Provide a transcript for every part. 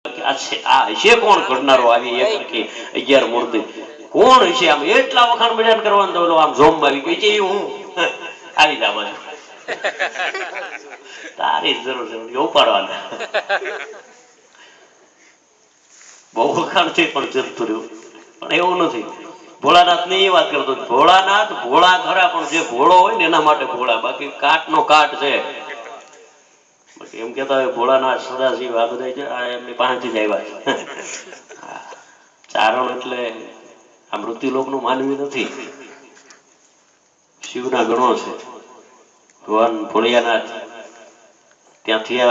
આ હશે કોણ કરનારો આવી એક આખી 11 મૂર્તિ કોણ હશે આમ એટલા વખાણ મળ્યા કરવાનું તો આમ જોમ આવી ગઈ છે હું આવી જા બાજુ તારી જરૂર છે ઉપાડવાના બહુ વખાણ છે પણ જતું રહ્યું પણ એવું નથી ભોળાનાથ ની એ વાત કરતો ભોળાનાથ ભોળા ખરા પણ જે ભોળો હોય ને એના માટે ભોળા બાકી કાટ નો કાટ છે એમ કેતા હોય ભોળાનાથ સદાશિવ આ બધા છે આ એમની પાસેથી જ આવ્યા છે ચારણ એટલે આ મૃત્યુલોક નું માનવી નથી શિવના ગણો છે ભગવાન ભોળિયાનાથ ત્યાંથી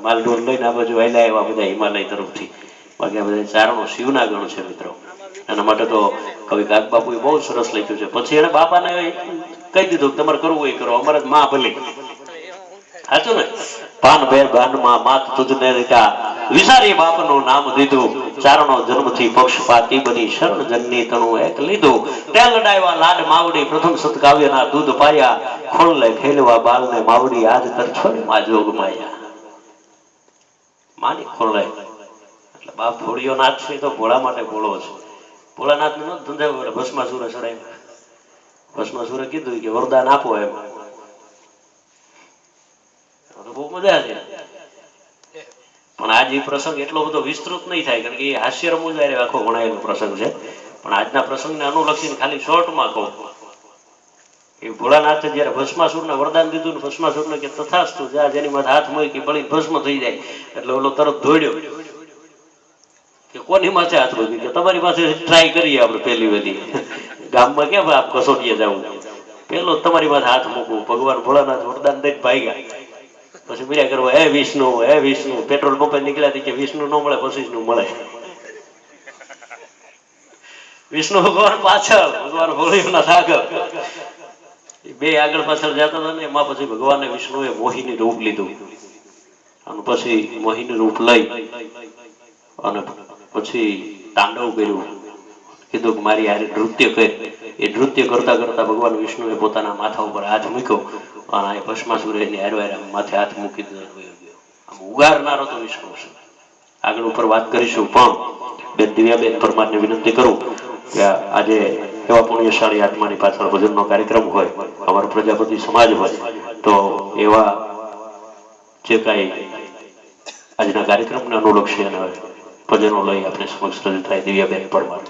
માલઢોર લઈને આ બાજુ વહેલા આવ્યા બધા હિમાલય તરફથી બાકી આ બધા ચારણો શિવના ગણ છે મિત્રો એના માટે તો કવિ કાગબાપુએ બહુ સરસ લખ્યું છે પછી એને બાપાને કહી દીધું તમારે કરવું હોય કરો અમારે માં ભલી સાચું ને પાન બેર ગાનમાં માત તુજને રીતા વિસારી બાપનું નામ દીધું ચારણો જન્મથી પક્ષપાતી બની શરણ જનની તણું એક લીધું તેલ લડાવ્યા લાડ માવડી પ્રથમ સતકાવ્યના દૂધ પાયા ખોળલે ખેલવા બાલને માવડી આજ તર છોડી માં જોગ માયા માની ખોળલે એટલે બાપ ભોળિયો નાથ છે તો ભોળા માટે ભોળો છે ભોળાનાથ નું ધંધા ભસ્માસુરે ચડાવ્યું ભસ્માસુરે કીધું કે વરદાન આપો એમ બહુ મજા છે પણ આજ એ પ્રસંગ એટલો બધો વિસ્તૃત નહીં થાય કારણ કે એ હાસ્ય રમૂજારે આખો ગણાયેલો પ્રસંગ છે પણ આજના પ્રસંગને અનુલક્ષીને ખાલી શોર્ટમાં કહું એ ભોળાનાથે જયારે ભસ્માસુરને વરદાન દીધું ને ભસ્માસુરને કે તથાસ્તુ જ્યાં જેની માથે હાથ મૂકી બળી ભસ્મ થઈ જાય એટલે ઓલો તરત દોડ્યો કે કોની માથે હાથ મૂકી કે તમારી પાસે ટ્રાય કરીએ આપણે પહેલી બધી ગામમાં કેમ આપ કસોટીએ જવું પેલો તમારી માથે હાથ મૂકવું ભગવાન ભોળાનાથ વરદાન દઈને ભાગ્યા પછી બીજા કરવા હે વિષ્ણુ પેટ્રોલ પંપે નીકળ્યા કે વિષ્ણુ ન મળે પછી નું મળે વિષ્ણુ ભગવાન પાછળ ભગવાન ભોળિયાનાથ આગળ બે આગળ પાછળ જતા હતા ને એમાં પછી ભગવાને વિષ્ણુએ મોહિની રૂપ લીધું અને પછી મોહિની રૂપ લઈ અને પછી તાંડવ કર્યું કીધું કે મારી હારે નૃત્ય કર એ નૃત્ય કરતા કરતા ભગવાન વિષ્ણુએ પોતાના માથા ઉપર હાથ મૂક્યો અને ભસ્માસુરે એની હારે માથે હાથ મૂકી દીધો આમ ઉગારનારો તો વિષ્ણુ છે આગળ ઉપર વાત કરીશું પણ બેન દિવ્યાબેન પરમારને વિનંતી કરું કે આજે એવા પુણ્યશાળી આત્માની પાછળ ભજનનો કાર્યક્રમ હોય અમારો પ્રજાપતિ સમાજ હોય તો એવા જે કાંઈ આજના કાર્યક્રમને અનુલક્ષી અને ભજનો લઈ આપણે સમક્ષ રજૂ થાય દિવ્યાબેન પરમાર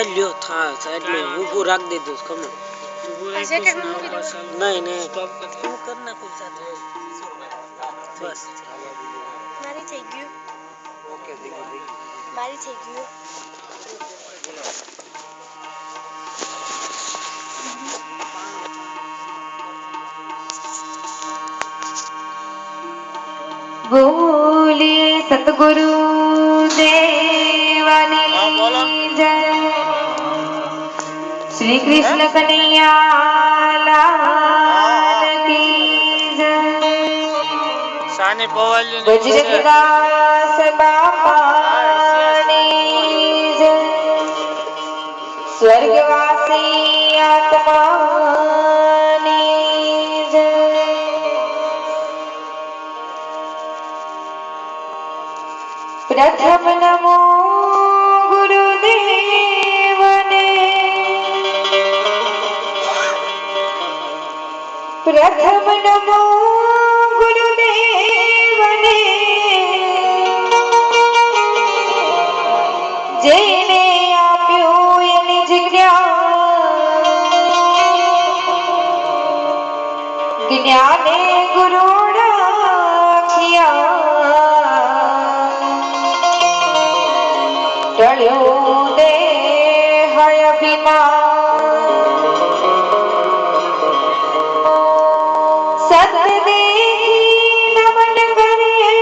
લ્યો થા સાઈડ में ઊભું રાખ દીધું કમર નહીં નહીં હું કર નાખું સાથે બસ મારી થઈ ગયું ઓકે મારી થઈ ગયું બોલીએ સતગુરુ દેવની જય શ્રી કૃષ્ણ કનૈયા આની પવાલ્યું વજ્રદાસ બાપાની જય. સ્વર્ગવાસી આત્માની જય. પ્રથમ નમો ગુરુદેવને. પ્રથમ નમો ગુરુદેવને. જેને આપ્યું એની જગ્યા જ્ઞાને ગુરુ રાખ્યા. ટળ્યો દેહ અભિમાન સતદેહી નમન કરીએ.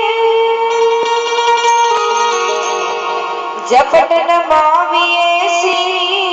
જપટ નમાવીએ શ્રી